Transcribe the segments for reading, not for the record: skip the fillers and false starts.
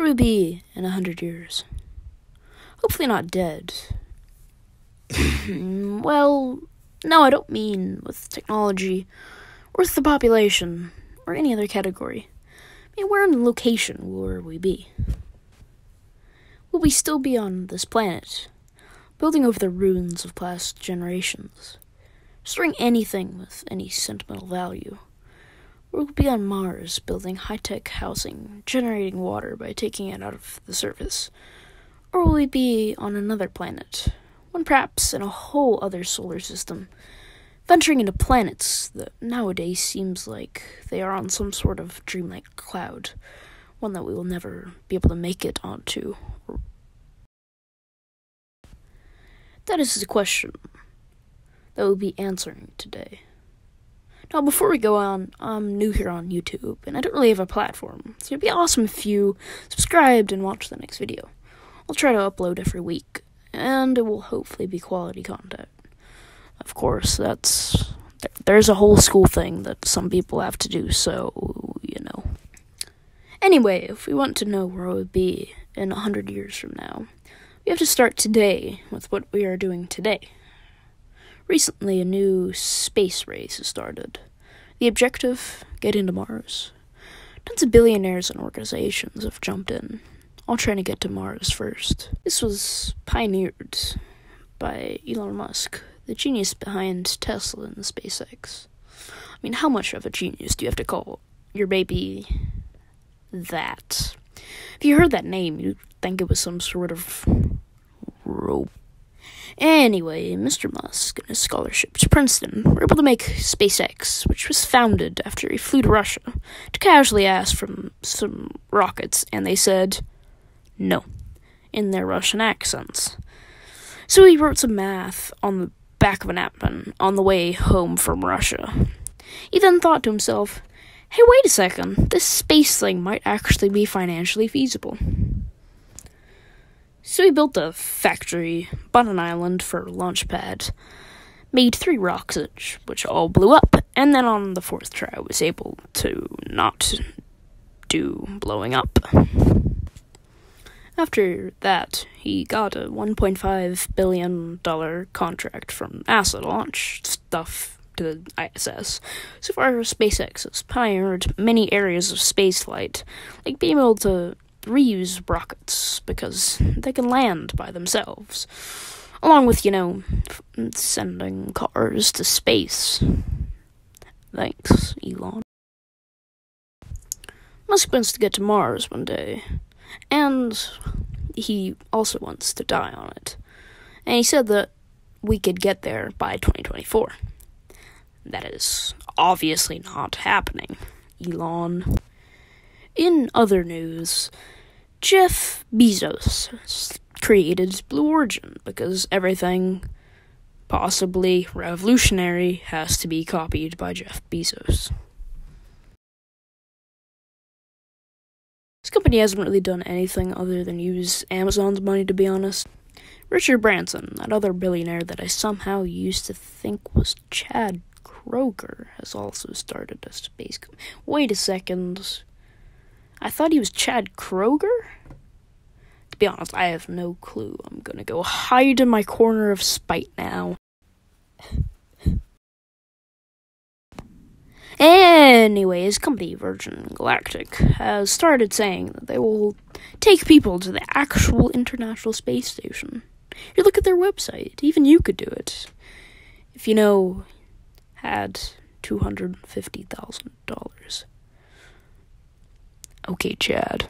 will we be in 100 years? Hopefully not dead. Well, no, I don't mean with technology, or with the population, or any other category. I mean, where in the location will we be? Will we still be on this planet, building over the ruins of past generations, storing anything with any sentimental value? Or will we be on Mars, building high-tech housing, generating water by taking it out of the surface? Or will we be on another planet, one perhaps in a whole other solar system, venturing into planets that nowadays seems like they are on some sort of dreamlike cloud, one that we will never be able to make it onto? That is the question that we'll be answering today. Now, before we go on, I'm new here on YouTube, and I don't really have a platform, so it'd be awesome if you subscribed and watched the next video. I'll try to upload every week, and it will hopefully be quality content. Of course, there's a whole school thing that some people have to do, so, you know. Anyway, if we want to know where we'll be in 100 years from now, we have to start today with what we are doing today. Recently, a new space race has started. The objective, get into Mars. Tons of billionaires and organizations have jumped in, all trying to get to Mars first. This was pioneered by Elon Musk, the genius behind Tesla and SpaceX. I mean, how much of a genius do you have to call your baby that? If you heard that name, you'd think it was some sort of rope. Anyway, Mr. Musk and his scholarship to Princeton were able to make SpaceX, which was founded after he flew to Russia to casually ask for some rockets, and they said no, in their Russian accents. So he wrote some math on the back of a napkin on the way home from Russia. He then thought to himself, hey, wait a second, this space thing might actually be financially feasible. So he built a factory, bought an island for a launch pad, made 3 rockets, which all blew up, and then on the 4th try was able to not do blowing up. After that, he got a $1.5 billion contract from NASA to launch stuff to the ISS. So far, SpaceX has pioneered many areas of spaceflight, like being able to reuse rockets because they can land by themselves, along with, sending cars to space. Thanks, Elon. Musk wants to get to Mars one day, and he also wants to die on it. And he said that we could get there by 2024. That is obviously not happening, Elon. In other news, Jeff Bezos created Blue Origin because everything possibly revolutionary has to be copied by Jeff Bezos. This company hasn't really done anything other than use Amazon's money, to be honest. Richard Branson, that other billionaire that I somehow used to think was Chad Kroger, has also started a space company. Wait a second. I thought he was Chad Kroger? To be honest, I have no clue. I'm gonna go hide in my corner of spite now. Anyway, his company, Virgin Galactic, has started saying that they will take people to the actual International Space Station. You look at their website, even you could do it. If had $250,000. Okay, Chad.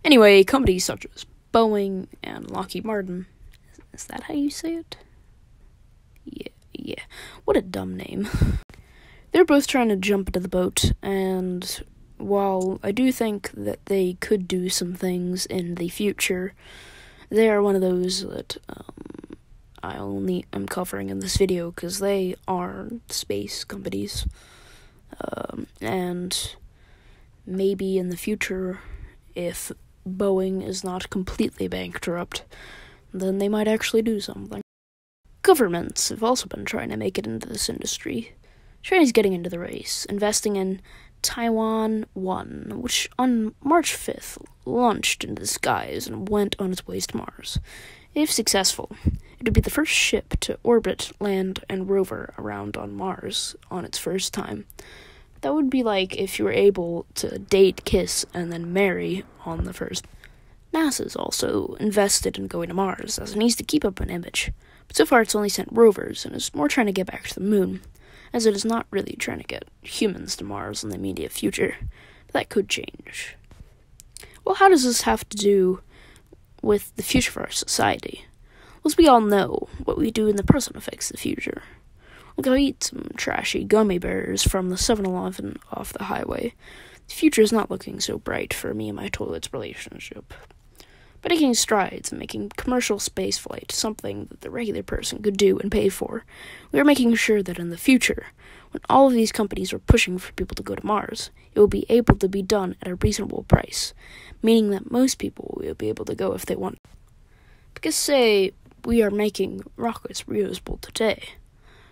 Anyway, companies such as Boeing and Lockheed Martin, is that how you say it? Yeah. What a dumb name. They're both trying to jump into the boat, and while I do think that they could do some things in the future, they are one of those that I only am covering in this video because they are space companies. And maybe in the future, if Boeing is not completely bankrupt, then they might actually do something. Governments have also been trying to make it into this industry. China's getting into the race, investing in Taiwan 1, which on March 5th launched into the skies and went on its way to Mars. If successful, it would be the first ship to orbit, land, and rover around on Mars on its first time. That would be like if you were able to date, kiss, and then marry on the first. NASA's also invested in going to Mars, as it needs to keep up an image. But so far it's only sent rovers, and is more trying to get back to the moon, as it is not really trying to get humans to Mars in the immediate future. That could change. Well, how does this have to do with the future for our society? Well, as we all know, what we do in the present affects the future. We'll go eat some trashy gummy bears from the 7-Eleven off the highway. The future is not looking so bright for me and my toilet's relationship. By taking strides and making commercial spaceflight something that the regular person could do and pay for, we are making sure that in the future, when all of these companies are pushing for people to go to Mars, it will be able to be done at a reasonable price, meaning that most people will be able to go if they want. Because, say, we are making rockets reusable today,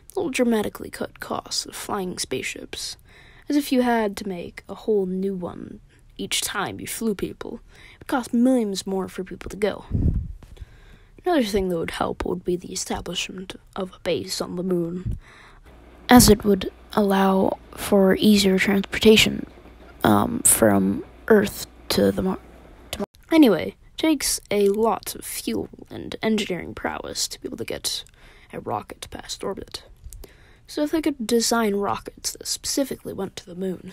it will dramatically cut costs of flying spaceships, as if you had to make a whole new one each time you flew people. It would cost millions more for people to go. Another thing that would help would be the establishment of a base on the moon, as it would allow for easier transportation from Earth to the Mars. Anyway, it takes a lot of fuel and engineering prowess to be able to get a rocket past orbit. So if they could design rockets that specifically went to the moon,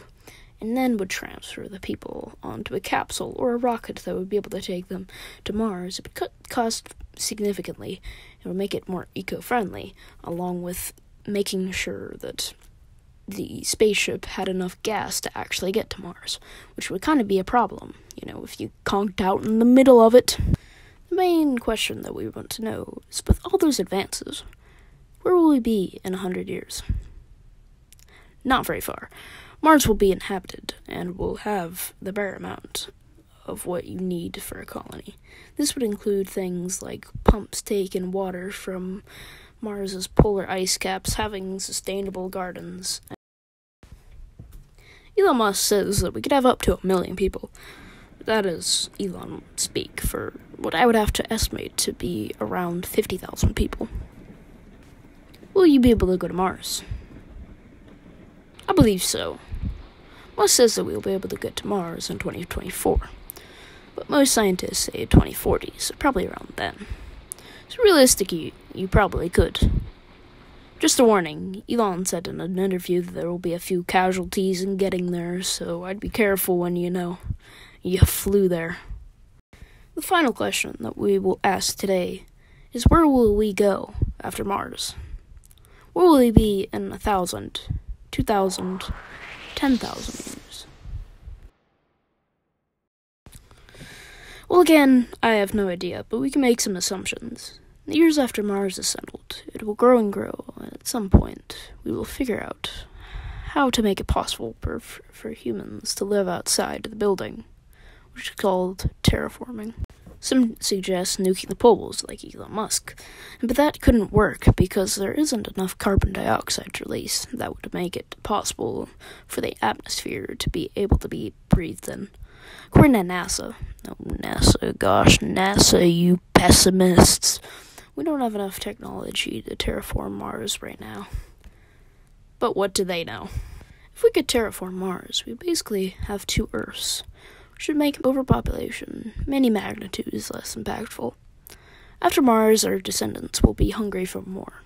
and then would transfer the people onto a capsule or a rocket that would be able to take them to Mars, it would cut cost significantly. It would make it more eco-friendly, along with making sure that the spaceship had enough gas to actually get to Mars, which would kind of be a problem, if you conked out in the middle of it. The main question that we want to know is, with all those advances, where will we be in 100 years? Not very far. Mars will be inhabited, and will have the bare amount of what you need for a colony. This would include things like pumps taking water from Mars's polar ice caps, having sustainable gardens. Elon Musk says that we could have up to 1 million people. That is Elon speak for what I would have to estimate to be around 50,000 people. Will you be able to go to Mars? I believe so. Musk says that we will be able to get to Mars in 2024, but most scientists say 2040, so probably around then. So realistically, you probably could. Just a warning, Elon said in an interview that there will be a few casualties in getting there, so I'd be careful when you flew there. The final question that we will ask today is, where will we go after Mars? Where will we be in 1,000, 2,000, 10,000 years? Well, again, I have no idea, but we can make some assumptions. In the years after Mars is settled, it will grow and grow, and at some point, we will figure out how to make it possible for humans to live outside the building, which is called terraforming. Some suggest nuking the poles, like Elon Musk, but that couldn't work because there isn't enough carbon dioxide release that would make it possible for the atmosphere to be able to be breathed in. According to NASA, NASA, you pessimists, we don't have enough technology to terraform Mars right now. But what do they know? If we could terraform Mars, we basically have 2 Earths, which would make overpopulation many magnitudes less impactful. After Mars, our descendants will be hungry for more.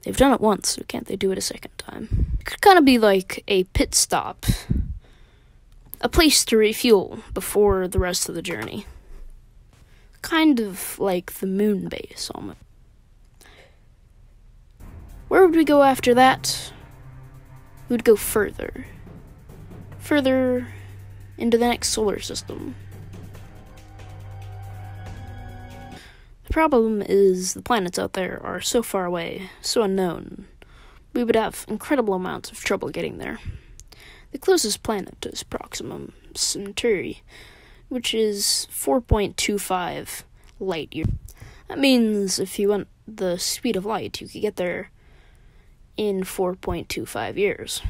They've done it once, so can't they do it a second time? It could kind of be like a pit stop, a place to refuel before the rest of the journey. Kind of like the moon base, almost. Where would we go after that? We would go further into the next solar system. The problem is the planets out there are so far away, so unknown, we would have incredible amounts of trouble getting there. The closest planet is Proxima Centauri, which is 4.25 light years. That means if you went the speed of light, you could get there in 4.25 years.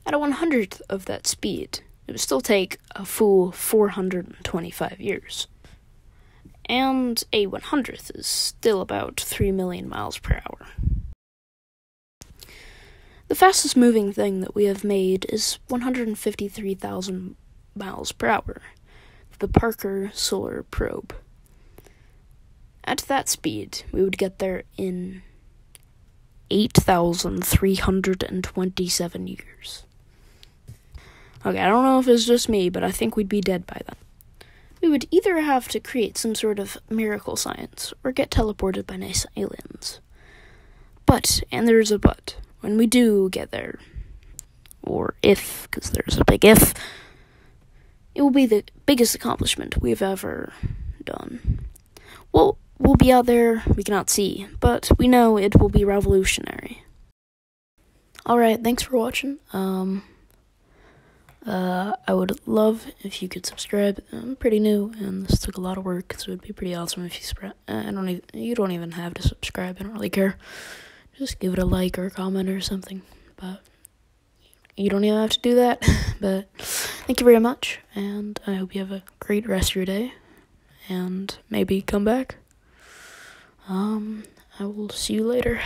At a 100th of that speed, it would still take a full 425 years. And a 100th is still about 3 million miles per hour. The fastest moving thing that we have made is 153,000 miles per hour, the Parker Solar Probe. At that speed, we would get there in 8,327 years. Okay, I don't know if it's just me, but I think we'd be dead by then. We would either have to create some sort of miracle science or get teleported by nice aliens. But, and there's a but, when we do get there, or if, because there's a big if, it will be the biggest accomplishment we've ever done. We'll be out there we cannot see, but we know it will be revolutionary. Alright, thanks for watching. I would love if you could subscribe. I'm pretty new, and this took a lot of work, so it'd be pretty awesome if you you don't even have to subscribe. I don't really care. Just give it a like or a comment or something. But you don't even have to do that. But thank you very much, and I hope you have a great rest of your day, and maybe come back. I will see you later.